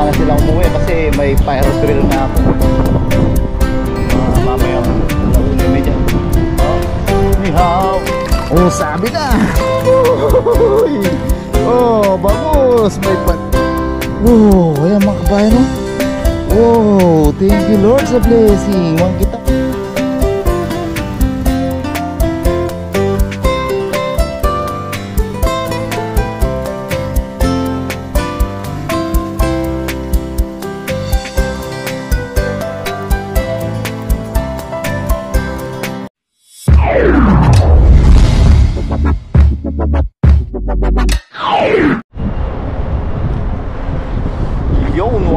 sana silang umuwi kasi may pyro drill na ako. Mamaya nauna may dyan. Nihaw. Oh, sabi na. Oh, bangus. May pan. Oh, ayan mga kabayan, no? Oh, thank you Lord sa blessing. Mga kita.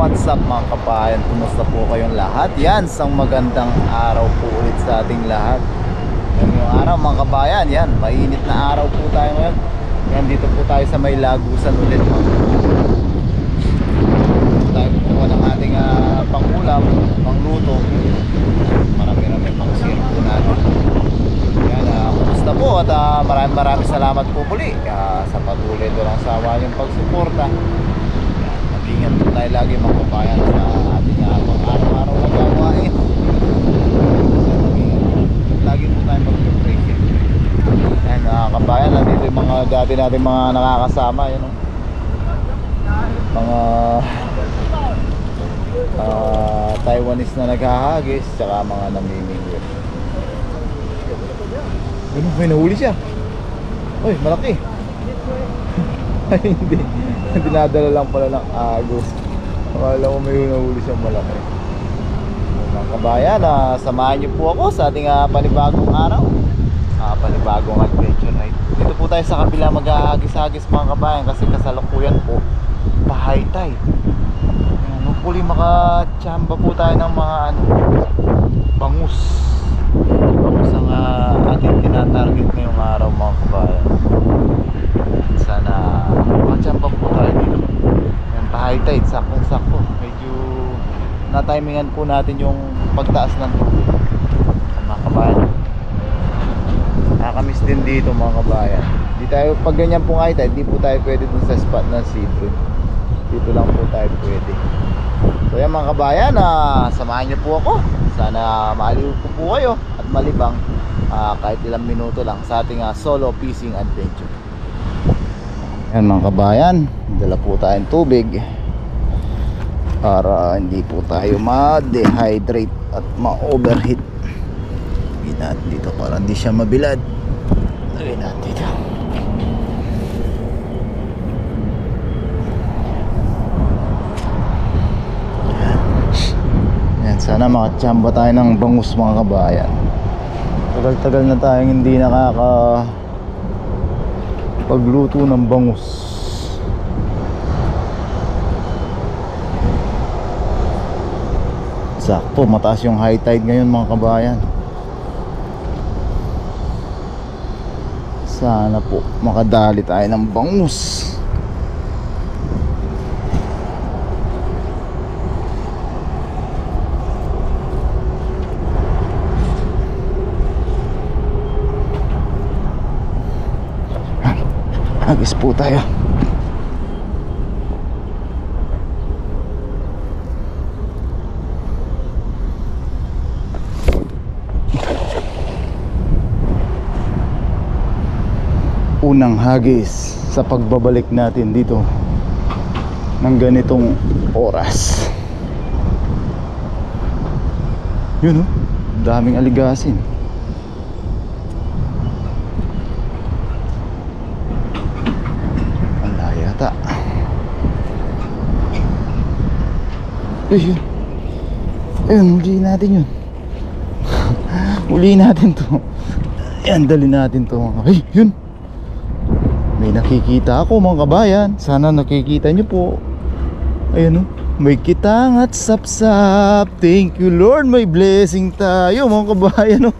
What's up mga kabayan? Kumusta po kayong lahat? Yan, isang magandang araw po ulit sa ating lahat. Ngayong araw mga kabayan, yan, mainit na araw po tayo ngayon. Yan, dito po tayo sa may lagusan ulit. Tayo po ng ating pangulam, pangluto. Marami-rami pang sirap po natin. Yan, kumusta po at maraming salamat po muli sa patuloy doon ang sawa yung pagsuporta. Ingat po tayo lagi mga kabayan sa ating pang-araw-araw na gawain. Lagi po tayo mag-pray. Yan kabayan, nandito yung mga dati natin mga nakakasama. Yun, mga Taiwanese na naghahagis, tsaka mga namimingwit. Ano, may nahuli siya. Uy, malaki. Ay, hindi. Dinadala lang pala ng agos. Akala ko may nahuli siyang malaki. Mga kabayan, samahan niyo po ako sa ating panibagong araw, panibagong adventure night. Dito po tayo sa kabila mag-ahagis-hagis mga kabayan kasi kasalukuyan po pa-high tide. Hopefully makachamba po tayo ng mga bangus. Bangus ang ating tinatarget ngayong araw mga kabayan. Sana makachamba po tayo dito. Yan, pa-high tide, saktong-sakto. Medyo na-timingan po natin yung pagtaas ng tubig mga kabayan. Nakakamiss din dito mga kabayan. Di tayo, pag ganyan pong high tide, di po tayo pwede dun sa spot ng seafood. Dito lang po tayo pwede. So yan mga kabayan, samahan niyo po ako. Sana maaliw po po kayo at malibang kahit ilang minuto lang sa ating solo fishing adventure. Yan mga kabayan, dala po tayong tubig para hindi po tayo ma-dehydrate at ma-overheat. Lagyan natin dito para hindi siya mabilad. Lagyan natin dito. Yan, sana makachamba tayo ng bangus mga kabayan. Tagal-tagal na tayong hindi pagluto ng bangus. Sakto, mataas yung high tide ngayon mga kabayan. Sana po makadali tayo ng bangus. Agis po tayo. Unang hagis sa pagbabalik natin dito ng ganitong oras. Yun oh, daming aligasin. Ayun, ayun, huli natin yun. Huli natin to. Ayan, dali natin to. Ay, yun, may nakikita ako mga kabayan. Sana nakikita nyo po. Ayan o, may kitang at sapsap. Thank you Lord, may blessing tayo mga kabayan o.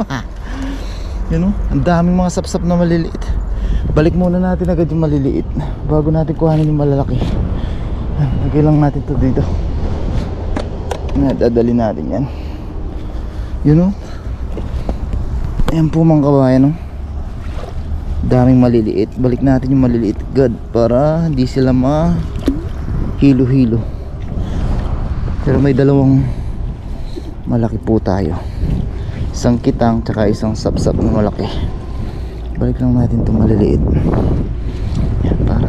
Yan o, ang daming mga sapsap na maliliit. Balik muna natin agad yung maliliit bago natin kuhanin yung malalaki. Lagay lang natin to dito. Dadali natin yan. Yun o, ayan po mga kabayan o, daming maliliit. Balik natin yung maliliit agad para hindi sila ma hilo-hilo. Pero may dalawang malaki po tayo, isang kitang tsaka isang sapsap na malaki. Balik lang natin itong maliliit. Yan, para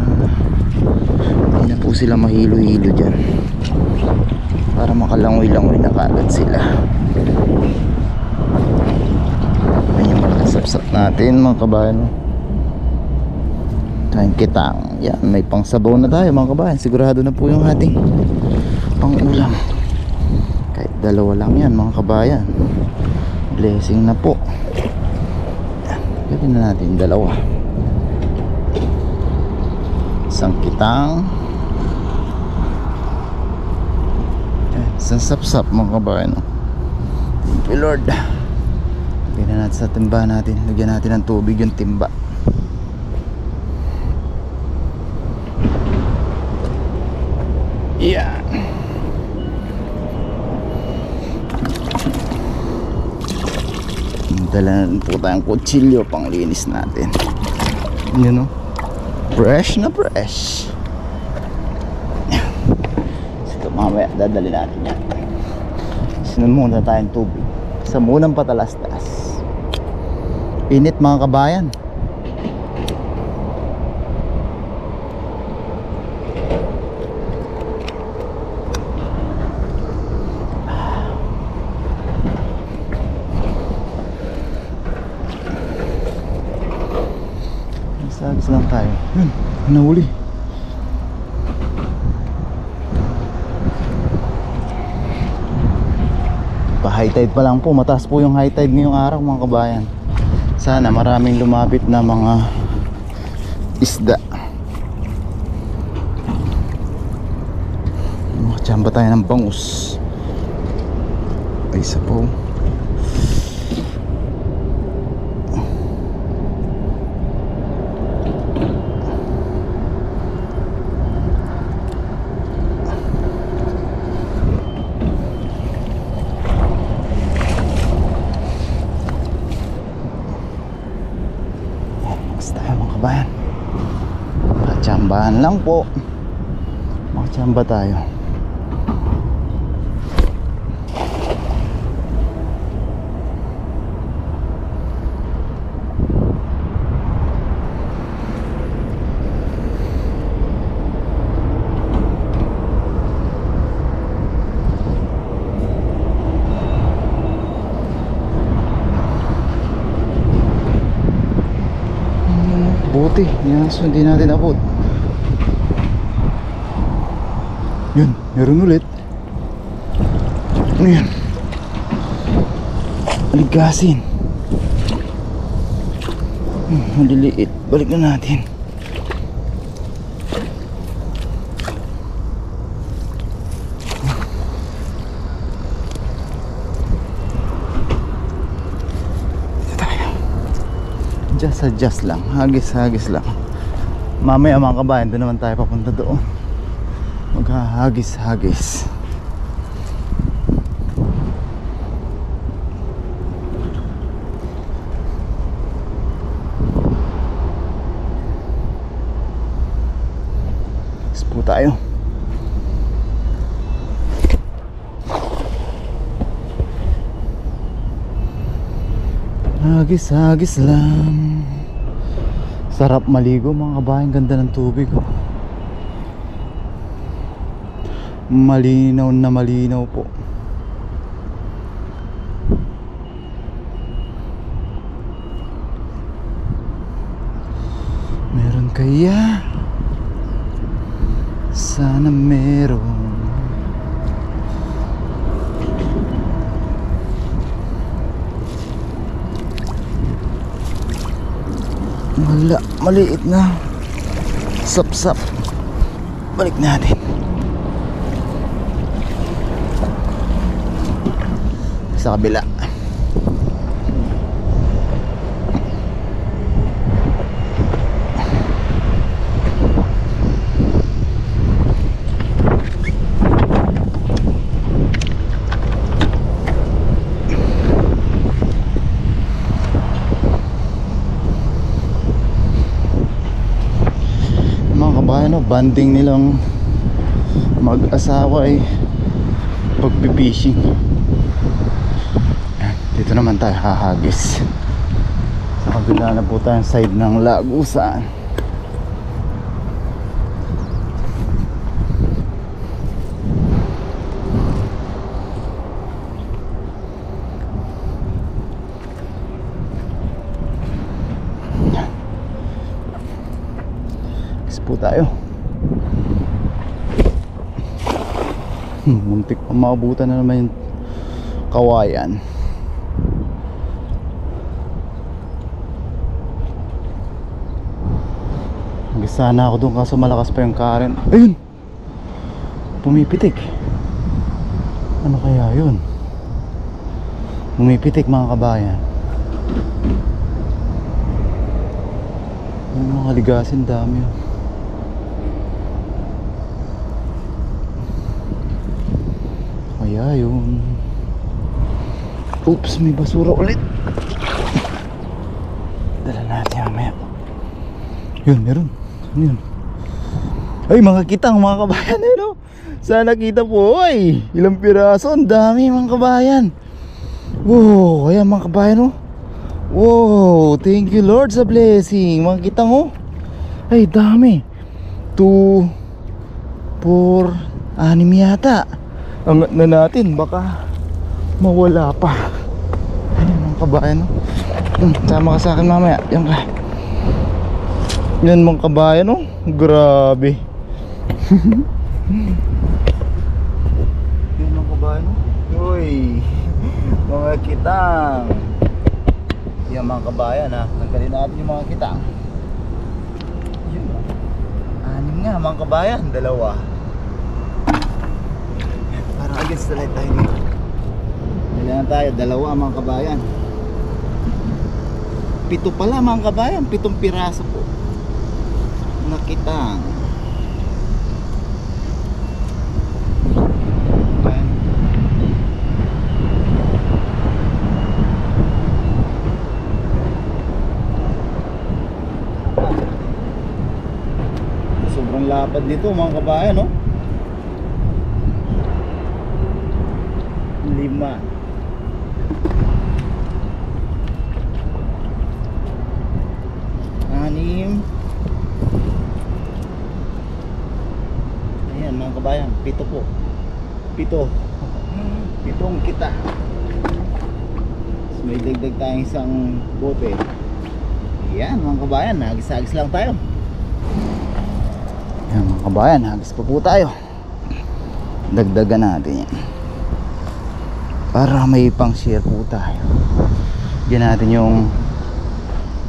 hindi na po sila mahilo-hilo dyan, para makalangoy-langoy na kagad sila. Ayan yung malaking sapsap natin mga kabayan. Tayong kitang. Yan, may pang sabaw na tayo mga kabayan. Sigurado na po yung ating pang ulam. Kahit dalawa lang yan mga kabayan, blessing na po. Gawin na natin dalawa, isang kitang, isang sapsap mga kabayan. Thank you Lord. Lagyan na natin sa timba natin. Lagyan natin ng tubig yung timba. Yan. Dala na po tayong kutsilyo pang linis natin. Yun o, fresh na fresh. So mamaya dadali natin yan. Sinan muna tayong tubig sa munang patalastas. Init mga kabayan. Sagis lang tayo. Yun, nahuli. Pa high tide pa lang po. Mataas po yung high tide ngayong araw mga kabayan. Sana maraming lumapit na mga isda. Makachamba tayo ng bangus. Ay isa po. Bayan, makachambahan lang po. Makachamba tayo. Buti, yan, so hindi natin abot. Yun, meron ulit. Ano yan? Aligasin. Maliliit. Balik na natin. Adjust lang, hagis lang. Mamaya mga kabayan, doon naman tayo papunta doon. Maghahagis. Ispo tayo. Hagis lang. Sarap maligo mga kabayan. Ganda ng tubig oh. Malinaw na malinaw po. Meron kaya? Sana meron. Wala, maliit na sapsap. Balik natin. Sa kabila. Banding nilang mag-asawa ay pagpipishing. Dito naman tayo hahagis. Sa kabila na po tayong side ng Lagusan. Hagis po tayo. Muntik pa maabutan na naman yung kawayan. Sana ako doon kaso malakas pa yung current. Ayun! Pumipitik. Ano kaya yun? Pumipitik mga kabayan. Yung mga ligasin dami yun. Kaya yun. Oops, may basura ulit. Dala natin mamaya. Yun, meron. Ano yun? Ay, mga kitang mga kabayan eh, no? Sana kita po. Ay, ilang piraso. Ang dami mga kabayan. Wow, ayan mga kabayan, no? Wow, thank you Lord sa blessing. Mga kitang, oh. Ay, dami. 2, 4, 6 yata. Angat na natin, baka mawala pa. Ayan mga kabayan, no? Sama ka sa akin mamaya. Yan ka. Yan mga kabayan, oh. Grabe. Yan mga kabayan, oh. Uy, mga kitang. Yan mga kabayan, ha. Tanggalin natin yung mga kitang. Yun, 6 nga mga kabayan. 2. Parang against the light tayo dito. Kailangan tayo 2 mga kabayan. 7 pala mga kabayan. 7 piraso po nakitang. Sobrang lapad dito mga kabayan, no? 5. Ayan mga kabayan, 7 po. 7 kita. So, may dagdag tayong isang bote. Ayan mga kabayan, hagis-hagis lang tayo. Ayan mga kabayan, hagis pa po tayo. Dagdagan natin yan para may pang share po tayo. Diyan natin yung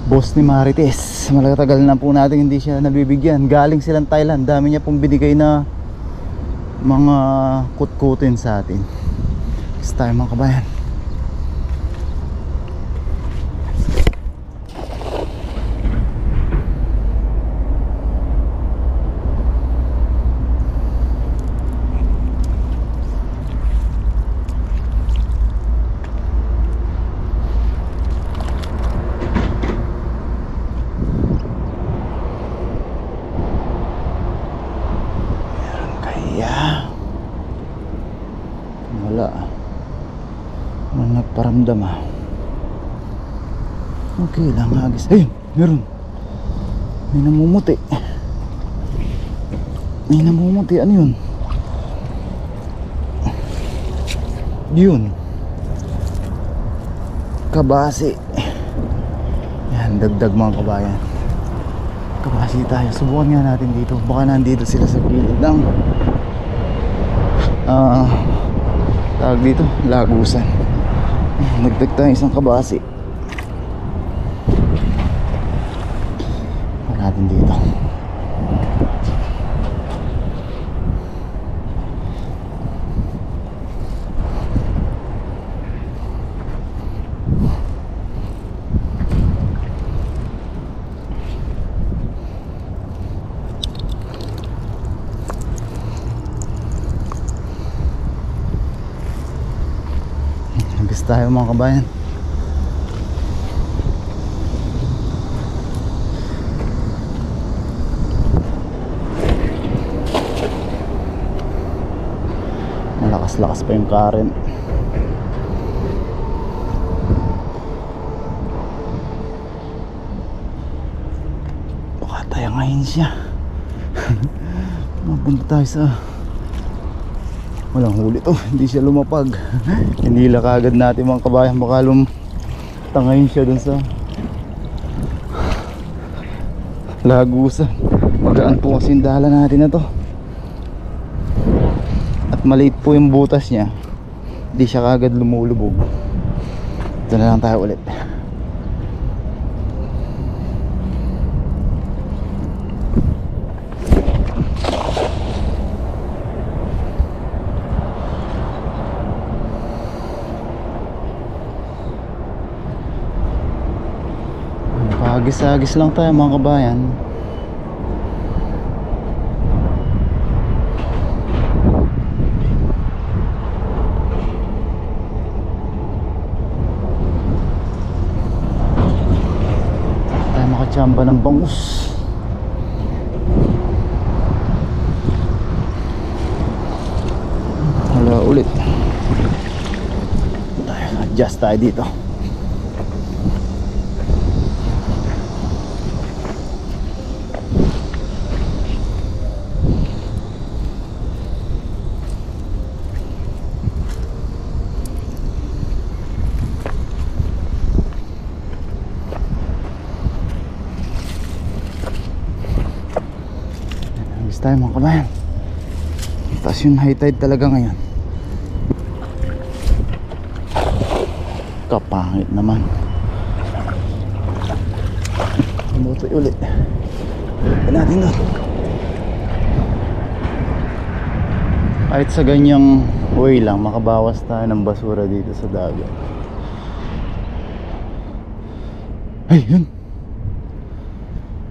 boss ni Marites. Malatagal na po natin hindi siya nabibigyan. Galing silang Thailand. Dami niya pong binigay na mga kutkutin sa atin. Gusto tayo mga kabayan. Nagparamdam ah. Okay lang, hagis. Ayun, meron. May namumuti. May namumuti, ano yun? Yun. Kabasi. Yan, dagdag mga kabayan. Kabasi tayo. Subukan nga natin dito. Baka nandito sila sa gilid ng tawag dito, Lagusan. Nagdag tayo isang kabasi. Natin dito. Tayo mga kabayan. Malakas-lakas pa yung current. Baka tayo ngayon siya. Mapunta tayo sa walang huli to, hindi siya lumapag. Hinila kaagad natin mga kabayan, baka tangayin siya dun sa lagusan. Magaan po kasi yung dala natin na to, at maliit po yung butas niya, hindi siya kaagad lumulubog. Ito na lang tayo ulit. Agis-agis lang tayo mga kabayan. Tayo makachamba ng bangus. Wala ulit. Adjust tayo dito. Tayo mga kabayan, taas yung high tide talaga ngayon. Kapangit naman. Butoy ulit. Ito natin doon. Kahit sa ganyang way lang, makabawas tayo ng basura dito sa dagat. Ay, yun.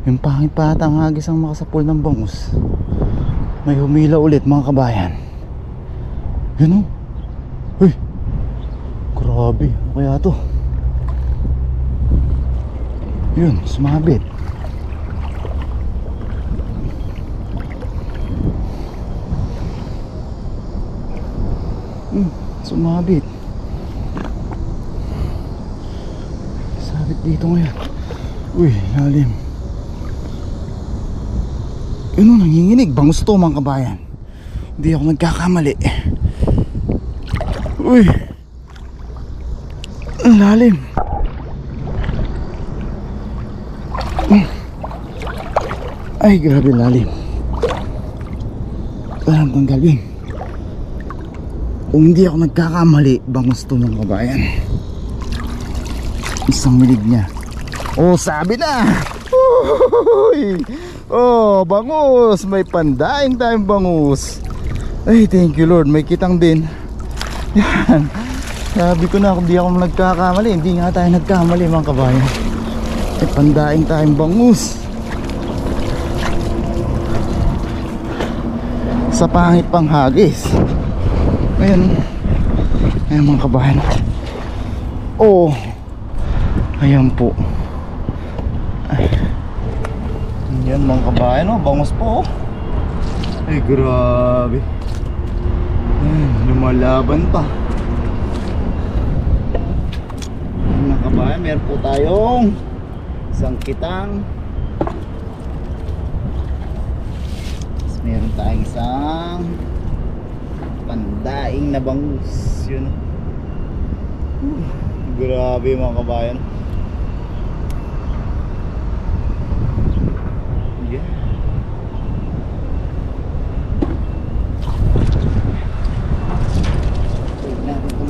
Yung pangit pa ata ang hagis ang makasapol ng bangus. May humila ulit mga kabayan. Yun o. Uy, grabe, ano kaya to? Yun, sumabit. Sumabit. Sabit dito ngayon. Uy, lalim. Yun o, nanginginig. Bangus to mga kabayan. Hindi ako nagkakamali. Uy, ang lalim. Ay, grabe lalim. Parang tanggalin. Kung hindi ako nagkakamali, bangus to mga kabayan. Isang milig niya. Oh, sabi na. Uy! Oh, bangus. May pandaing tayong bangus. Ay, thank you Lord. May kitang din. Yan. Sabi ko na kung di ako nagkakamali. Hindi nga tayo nagkamali mga kabayan. May pandaing tayong bangus. Sa pangit pang hagis. Ayan. Ayan mga kabayan. Oh. Ayan po. Ay. Yan mga kabayan, oh, bangus po, oh. Ay grabe. Lumalaban pa. Mga kabayan, meron po tayong isang kitang. Meron tayong isang pandaing na bangus. Yun. Grabe mga kabayan.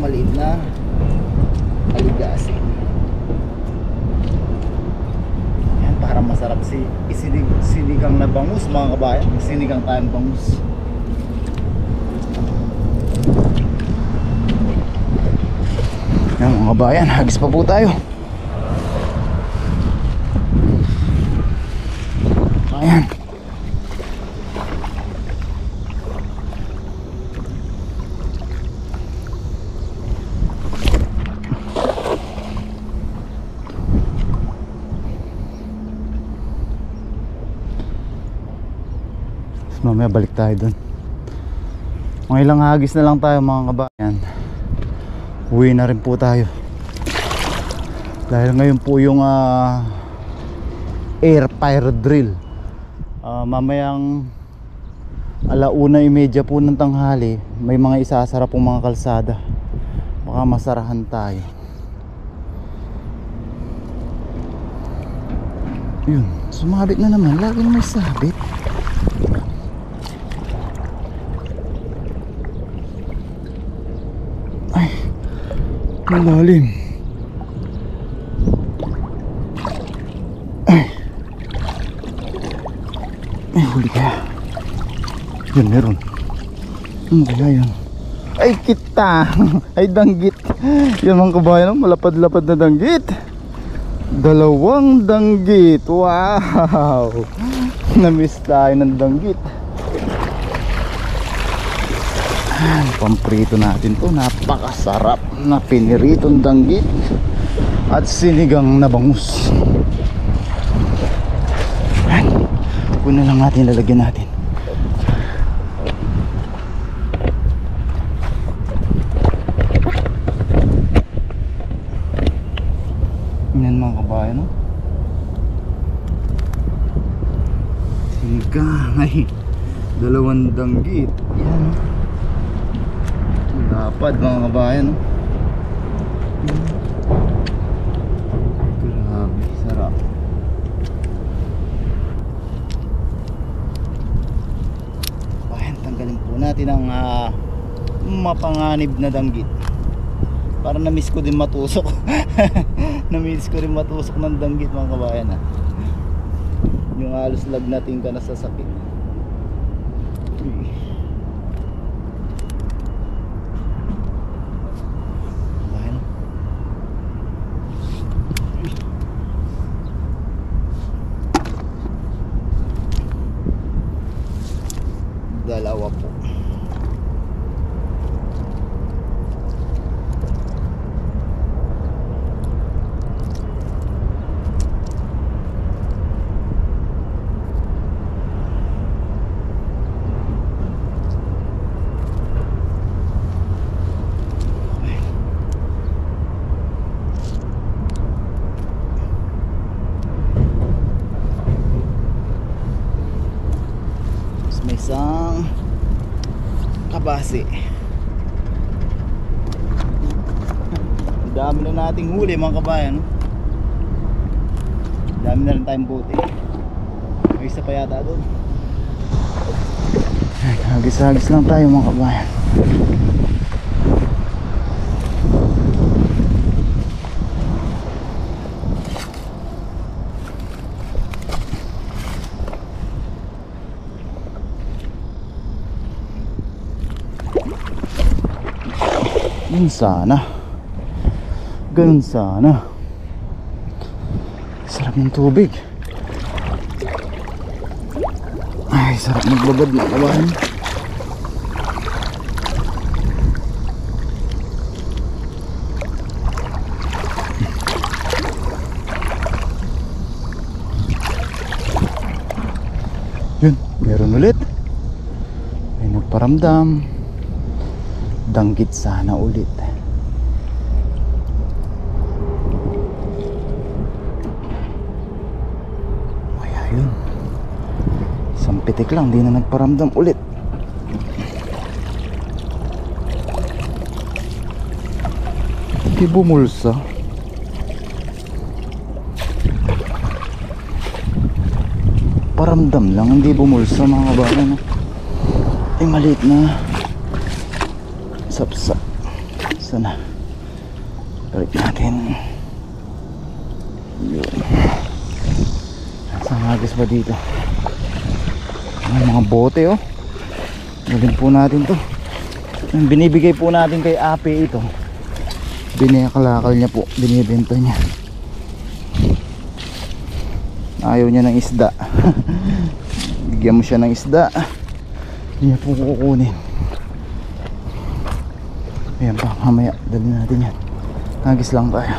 Maliit na aligasin. Yan, para masarap sinigang na bangus mga kabayan. Sinigang tayong bangus. Yan mga kabayan, hagis pa po tayo. Ayan. Mamaya balik tayo dun. Mga ilang hagis na lang tayo mga kabayan. Uwi na rin po tayo. Dahil ngayon po yung air fire drill. Mamayang 1:30 po ng tanghali, may mga isasara pong mga kalsada. Baka masarahan tayo. Yun, sumabit na naman. Laging may sabit. Ay, malalim. Ay, huli kaya. Yun, meron. Ano kaya yun? Ay, kita. Ay, danggit. Yan mga kabayan, malapad-lapad na danggit. 2 danggit. Wow. Namiss tayo ng danggit. Pamprito natin to. Napakasarap na piniritong danggit at sinigang na bangus. Una lang natin, lalagyan natin. Yan mga kabayan, no? Sinigang, ay 2 danggit. Yan, lapad mga kabayan, no? Grabe, sarap. Tanggalin po natin ang mapanganib na danggit. Para na-miss ko din matusok. Na-miss ko rin matusok ng danggit mga kabayan, yung halos lagnating ka na sa sakit. Dalawa po. May isang kabasi. Dami na nating huli mga kabayan. Dami na rin tayong buti. May isa pa yata doon. Hagis-hagis lang tayo mga kabayan. Ganun sana. Ganun sana. Sarap ng tubig. Ay, sarap magbabad mga kabayan. Yun, meron ulit. May nagparamdam. Danggit sana ulit. Kaya yun, isang pitik lang, di na nagparamdam ulit. Hindi bumulsa. Paramdam lang, hindi bumulsa mga kabayan. Ay, maliit na sapsap. Sana balik natin. Yun. Saan hagis ba dito? Ay, mga bote oh. Galing po natin to. Binibigay po natin kay Ape ito. Binakalakal niya po. Binibenta niya. Ayaw niya ng isda. Bigyan mo siya ng isda, hindi niya po kukunin. Ayan pa, mamaya dali natin yan. Hagis lang tayo.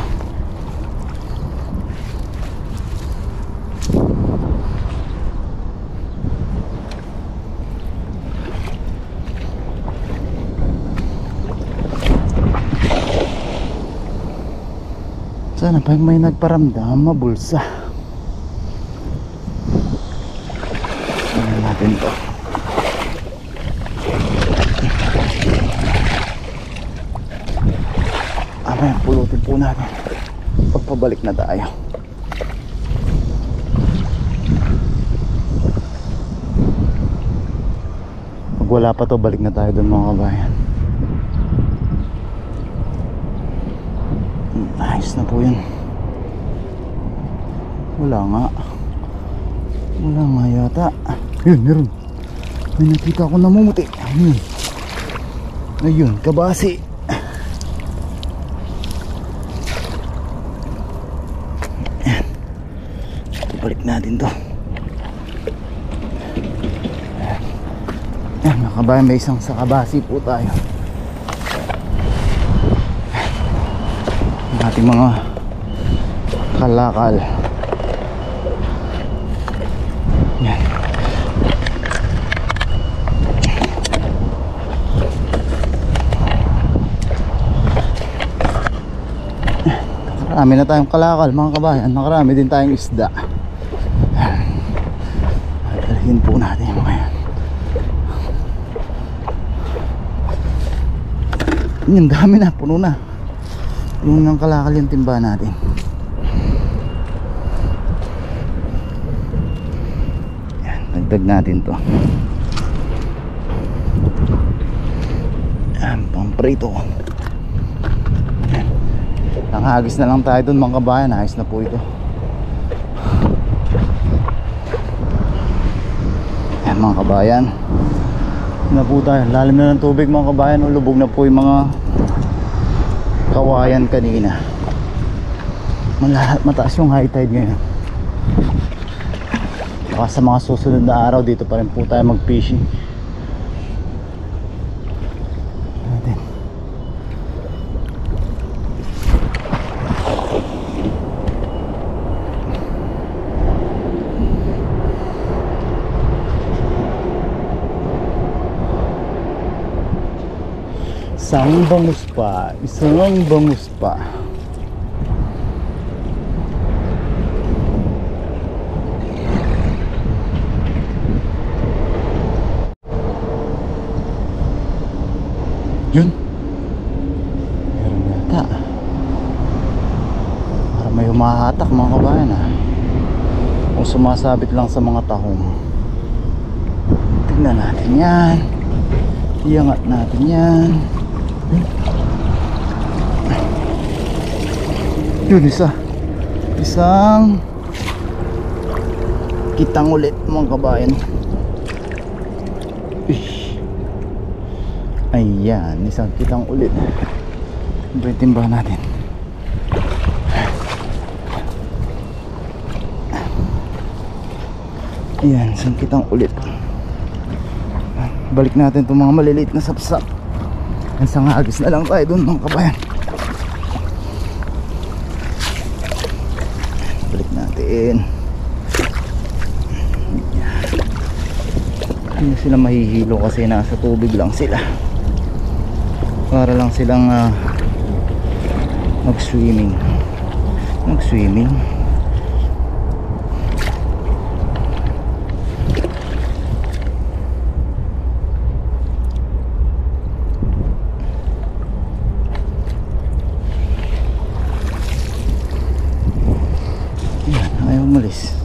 Sana pag may nagparamdam, mabulsa. Tingnan natin to. Ayan, pulutin po natin pagpabalik na tayo. Pag wala pa to, balik na tayo doon mga kabayan. Ayos na po yun. Wala nga yata. Yun, meron. May nakita ko namumuti. Ayun, kabasi. Balik natin to. Ayan, mga kabayan, may isang sa kabasi po tayo. Ang ating mga kalakal. Ayan. Nakarami na tayong kalakal mga kabayan. Nakarami din tayong isda. Dalhin po natin yung mga yan. Yung dami na, puno na. Puno ng kalakal yung timba natin. Yan, dagdag natin to. Yan, pamprito. Nanghagis na lang tayo dun mga kabayan. Ayos na po ito. Yan mga kabayan, na po tayo. Lalim na ng tubig mga kabayan. Lubog na po yung mga kawayan kanina. Mataas yung high tide ngayon. Baka sa mga susunod na araw dito pa rin po tayo mag fishing. Isang bangus pa, isang bangus pa. Yun, meron yata. Para may humahatak mga kabayan kung sumasabit lang sa mga tahong. Tignan natin yan. Iangat natin yan. Yun, isang kitang ulit mga kabayan. Ayan, isang kitang ulit. Ito yung timba natin. Ayan, isang kitang ulit. Balik natin itong mga maliliit na sapsap. Isang hagis na lang tayo dun mga kabayan. Balik natin. Hindi sila mahihilo kasi nasa tubig lang sila. Para lang silang mag-swimming. Ayaw umalis.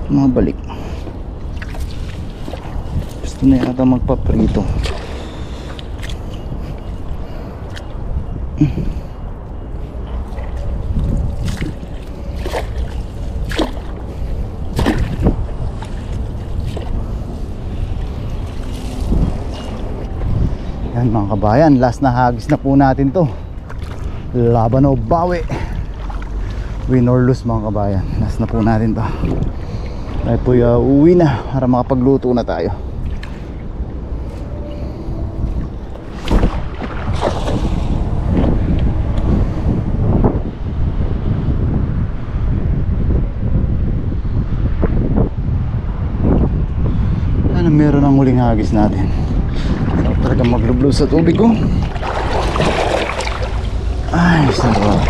Mabalik. Gusto na yata magpaprito. Yan mga kabayan, last na hagis na po natin to. Laban o bawi. Win or lose mga kabayan. Last na po natin to. Tayo po uwi na para makapagluto na tayo. Ano, meron ang huling hagis natin. Sarap talaga maglublob sa tubig ko. Ay, sarap.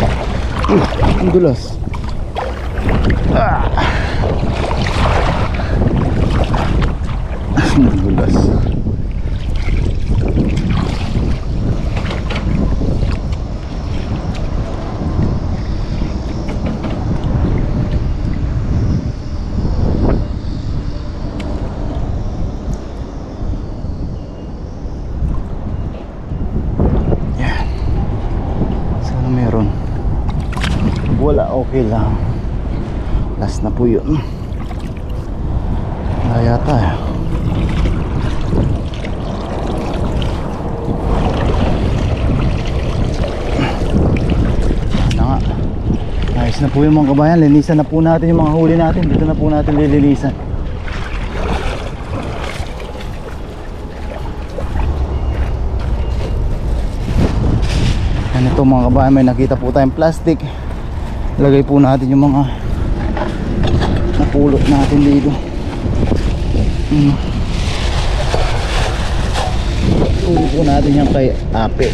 Ang dulas. Ang dulas. Wala, okay lang. Last na po yun. Yata na nga. Ayos na po yung mga kabayan. Linisan na po natin yung mga huli natin. Dito na po natin lilinisan. Yan ito mga kabayan, may nakita po tayong plastic. Lagay po natin yung mga napulot natin dito. Ulo po natin yan kay Ape.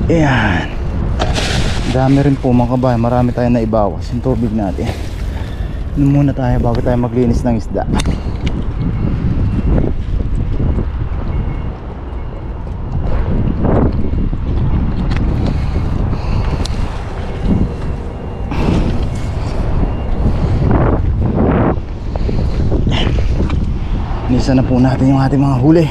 Ayan. Dami rin po mga kabayan. Marami tayong naibawas yung tubig natin. Ano muna tayo bago tayo maglinis ng isda. Linisan na po natin yung ating mga huli.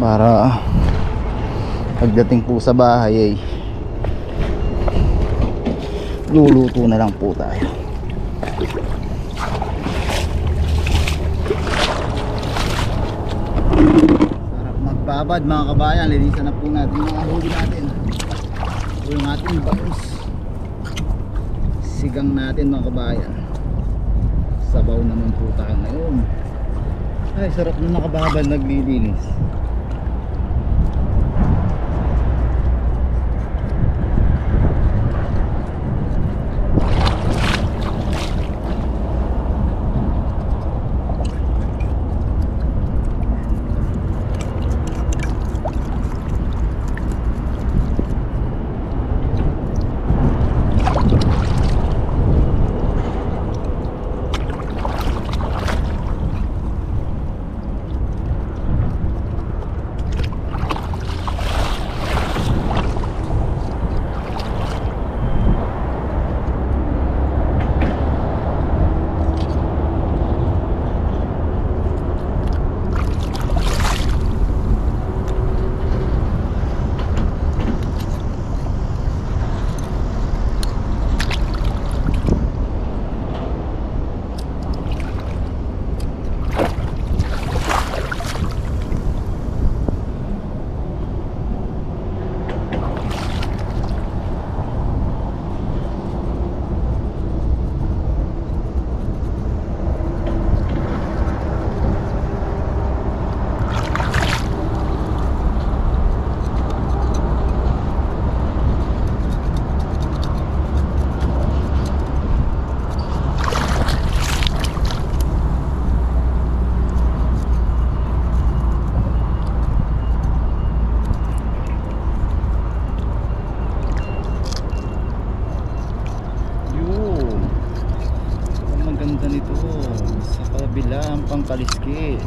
Para pagdating po sa bahay ay luluto na lang po tayo. Sarap magbabad mga kabayan. Linisan na po natin yung mga huli natin. O yung ating bangus. Sigang natin mga kabayan. Sabaw naman po tayo ngayon. Ay sarap na nakababal naglilinis. Pangkaliskis.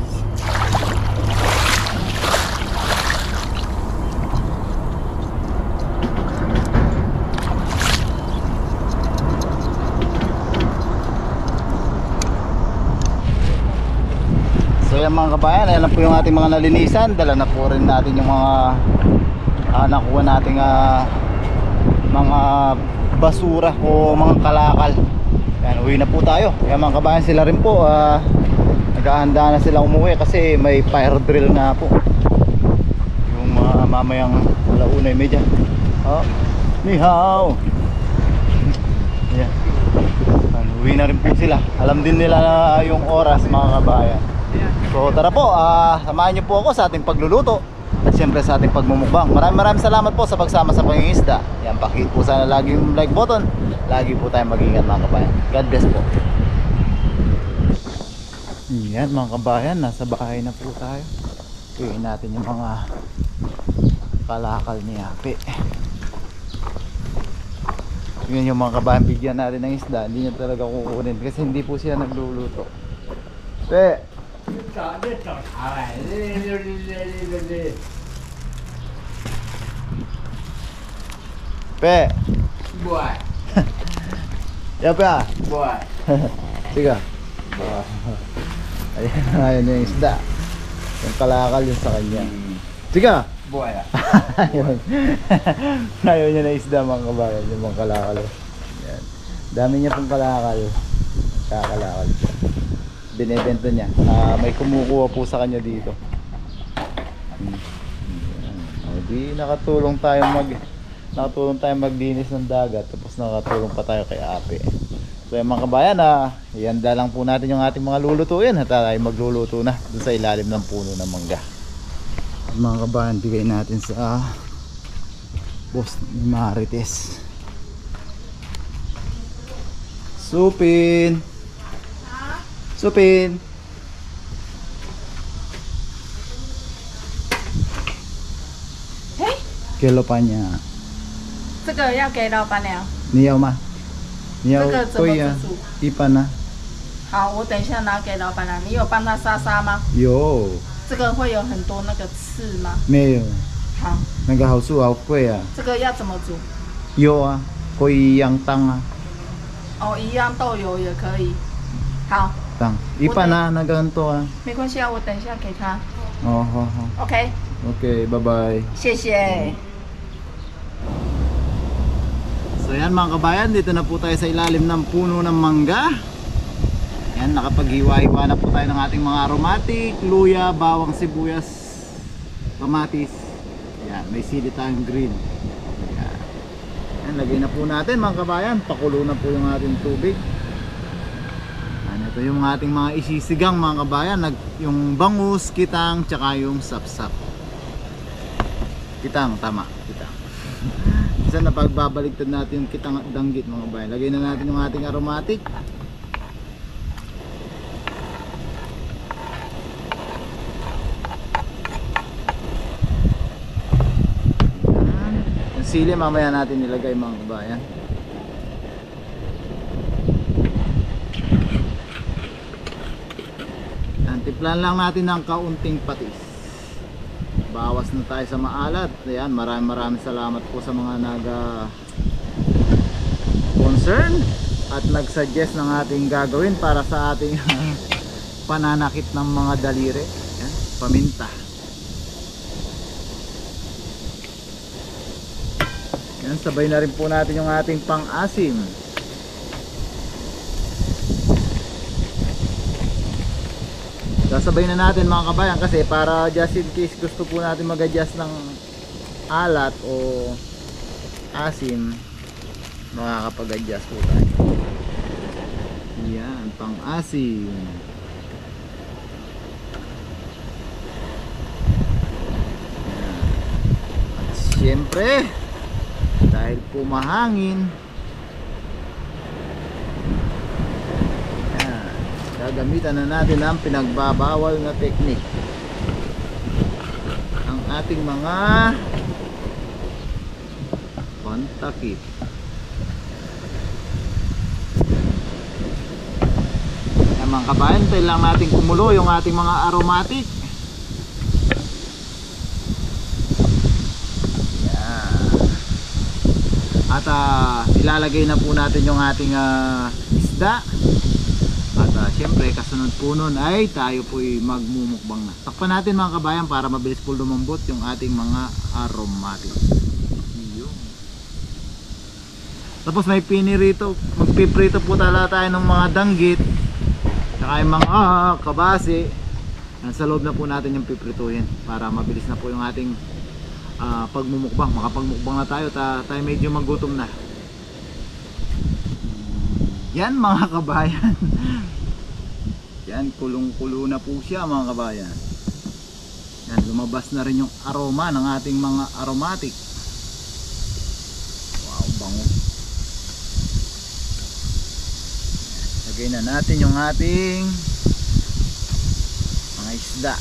So yan mga kabayan, ayan po yung ating mga nalinisan. Dala na po rin natin yung mga nakuha nating mga basura o mga kalakal. Yan, uwi na po tayo. Kaya mga kabayan, sila rin po naghahanda na sila umuwi kasi may fire drill nga po. Yung mamayang alaunay medya. Oh, ni hao. Yan. Uwi na rin po sila. Alam din nila yung oras mga kabayan. So tara po, samahan niyo po ako sa ating pagluluto at siyempre sa ating pagmumukbang. Maraming salamat po sa pagsama sa pangingisda. Yan, pakihit po sana lagi yung like button. Lagi po tayong mag-ingat mga kabayan. God bless po. Yan mga kabayan, nasa bahay na po tayo. Tuyin natin yung mga kalakal ni Ape. Yun yung mga kabayan, bigyan natin ng isda. Hindi niya talaga kukunin kasi hindi po siya nagluluto. Pe! Pe! Buat. Ya pe ah? Buat. Sige. Ayan yung isda. Yung kalakal yung sa kanya. Sige. Buat. Ayun. Ayaw niya na isda mga kabayan, yung mga kalakal. Yan. Dami niya pong kalakal. Kakalakal siya. Binebenta niya. May kumukuha po sa kanya dito. Di nakatulong tayo maglinis ng dagat, tapos nakatulong pa tayo kay Ape. So yung mga kabayan, ihanda lang po natin yung ating mga lulutuin at tayo magluluto na dun sa ilalim ng puno ng mangga. Mga kabayan, bigay natin sa boss ni Marites. Supin! Supin!给老板娘，这个要给老板娘。你要吗？你要这个怎么贵呀自助？一般呢？好，我等一下拿给老板娘。你有帮他杀杀吗？有，这个会有很多那个刺吗？没有？好，那个好处好贵啊。这个要怎么煮？有啊，可以一样当啊，哦，一样豆油也可以。好，当一般啊，那个很多啊。没关系啊，我等一下给他。哦，好好 OK， ，OK，拜拜。谢谢。 So yan mga kabayan, dito na po tayo sa ilalim ng puno ng mangga. Yan, nakapaghiwa-hiwa na po tayo ng ating mga aromatic, luya, bawang sibuyas, kamatis. Yan, may sili tayong green. Yan. Yan, lagay na po natin mga kabayan, pakulo na po yung ating tubig. Yan, ito yung ating mga isisigang mga kabayan, yung bangus, kitang, tsaka yung sapsap. Kitang, tama, kitang. Isa na pagbabaliktad natin yung kitang danggit mga kabayan. Lagay na natin yung ating aromatic. Yung sili mamaya natin nilagay mga kabayan. Timplan lang natin ng kaunting patis. Bawas na tayo sa maalat. Ayan, maraming salamat po sa mga concern at nag-suggest ng ating gagawin para sa ating pananakit ng mga daliri. Ayan, paminta. Ayan, sabay na rin po natin yung ating pang-asim. Sasabay na natin mga kabayan kasi para just in case gusto po natin mag-adjust ng alat o asim, makakapag-adjust po tayo. Yan, pang asim. Yan. At syempre, dahil po mahangin, gagamitan na natin ang pinagbabawal na technique, ang ating mga pantakip. Yan mga kabayan, tayo lang natin kumulo yung ating mga aromatic. Yan. At ilalagay na po natin yung ating isda. At syempre kasunod po nun ay tayo po'y magmumukbang na. Takpan natin mga kabayan para mabilis po lumambot yung ating mga aromatic. Yun. Tapos may pinirito, magpiprito po talaga tayo ng mga danggit, saka yung mga kabase. Sa loob na po natin yung piprituhin para mabilis na po yung ating pagmumukbang. Makapagmukbang na tayo, tayo medyo magutom na. Yan mga kabayan. Yan, kulong-kulo na po siya mga kabayan. Yan, lumabas na rin yung aroma ng ating mga aromatic. Wow, bango. Lagay na natin yung ating mga isda.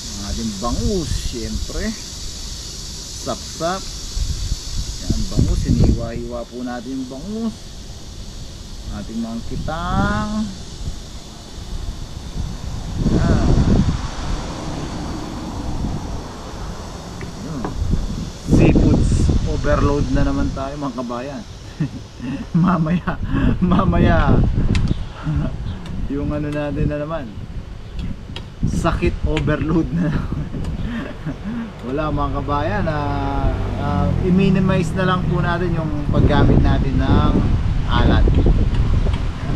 Ang ating bangus, syempre. Sap-sap. Yan, bangus. Hiniwa-hiwa po natin yung bangus. Ating mga kitang. Yan. Yan. Seafoods overload na naman tayo mga kabayan. mamaya yung ano natin na naman, sakit overload na wala mga kabayan, i-minimize na lang po natin yung paggamit natin ng alat.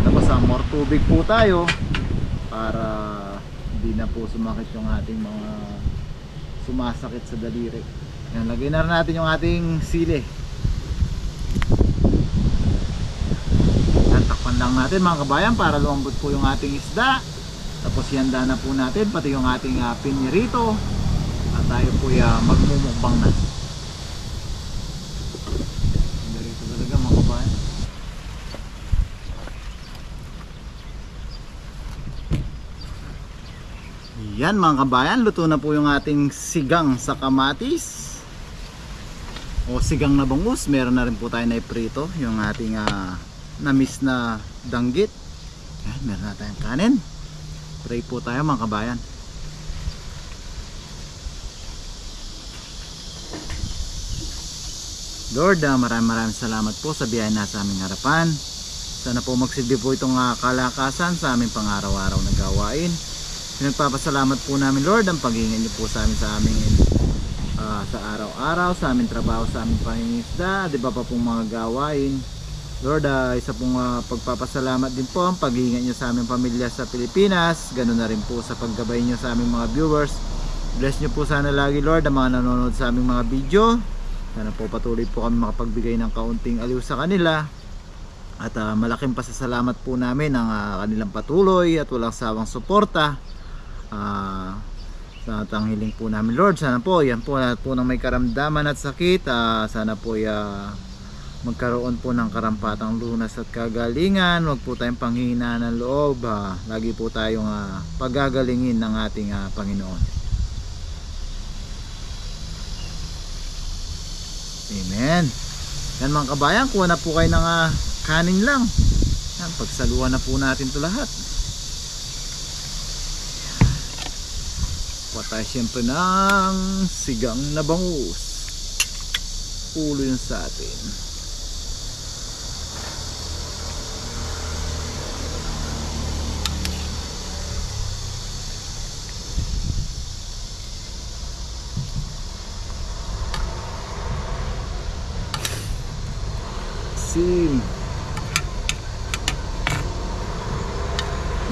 Tapos more tubig po tayo para hindi na po sumakit yung ating mga sumasakit sa daliri. Yan, lagay na rin natin yung ating sili. Takpan lang natin mga kabayan para lumambot po yung ating isda. Tapos ihanda na po natin pati yung ating pinirito. At tayo po magmumukbang na. Pinirito talaga mga kabayan. Yan mga kabayan, luto na po yung ating sigang sa kamatis o sigang na bangus. Meron na rin po tayo na iprito yung ating na-miss na danggit. Yan, meron na tayong kanin. Pray po tayo mga kabayan. Lord, maraming salamat po sa biyaya na sa aming harapan. Sana po magsilbi po itong kalakasan sa aming pang-araw-araw na gawain. Pinagpapasalamat po namin Lord ang pag-iingay niyo po sa amin sa araw-araw, sa aming trabaho, sa aming pangingisda, di ba pa pong mga gawain. Lord, isa pong pagpapasalamat din po ang pag-iingat nyo sa aming pamilya sa Pilipinas. Ganun na rin po sa paggabay nyo sa aming mga viewers. Bless nyo po sana lagi Lord ang mga nanonood sa aming mga video. Sana po patuloy po kami makapagbigay ng kaunting aliw sa kanila. At malaking pasasalamat po namin ang kanilang patuloy at walang sawang suporta. Sa tanghiling po namin Lord, sana po yan po lahat po ng may karamdaman at sakit, sana po magkaroon po ng karampatang lunas at kagalingan. Huwag po tayong panghihinaan ng loob, lagi po tayong pagagalingin ng ating Panginoon. Amen. Yan mga kabayan, kuha na po kayo ng kanin lang. Yan, pagsaluhan na po natin ito lahat. Kuha tayo siyempre ng sigang na bangus. Ulo yun sa atin.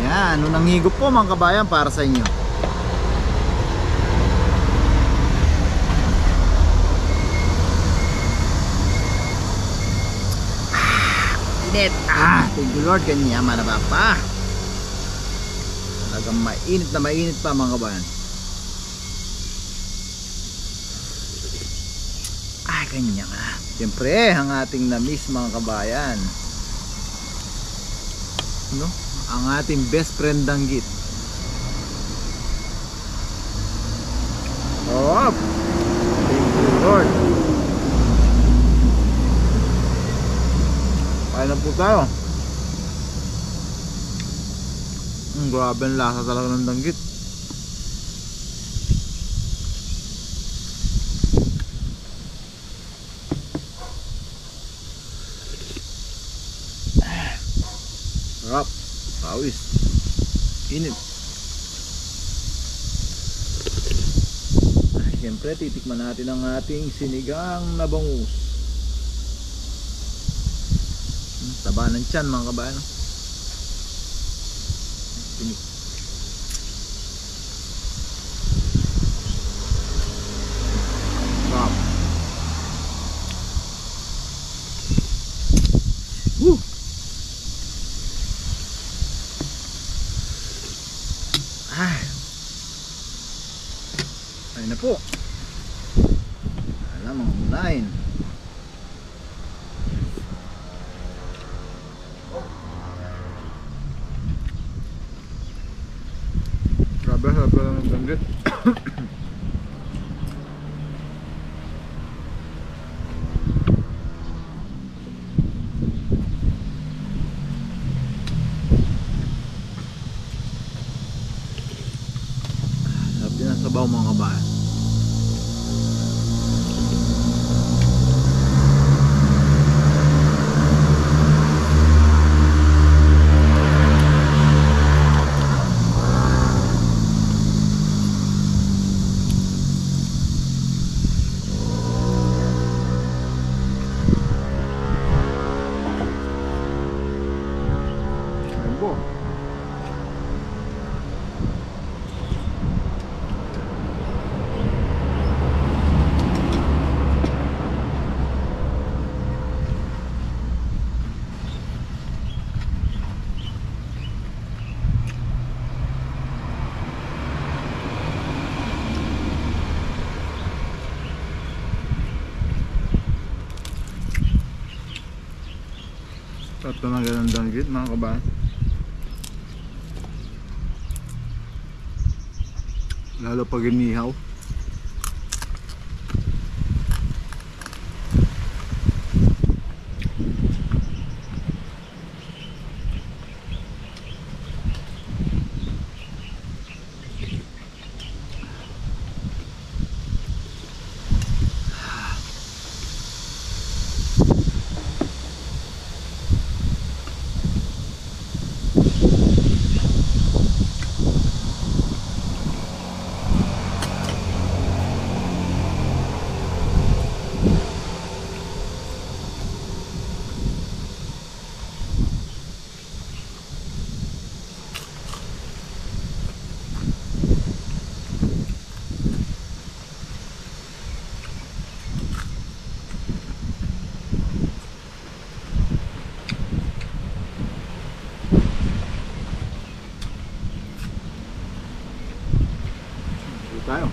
Yan, unang higop po mga kabayan para sa inyo. Init. Thank you Lord, kanya manaba pa. Talagang mainit pa mga kabayan. Kanya nga. Siyempre, ang ating na-miss mga kabayan. No? Ang ating best friend danggit. Oh! Thank you Lord. Kain na po tayo. Grabe ang lasa talaga ng danggit. Sarap, pawis, init. Siyempre titikman natin ang ating sinigang na bangus. Taba ng tiyan mga kabayan. Tinik. Sarap. Woo! na po. Alam, mga unahin. Grabe, sarap lang ng banggit. Sarap din ang sabaw mga kabayan. Ayan po. Sarap talaga ng danggit mga kabayan. Lalo pag inihaw. Tayo.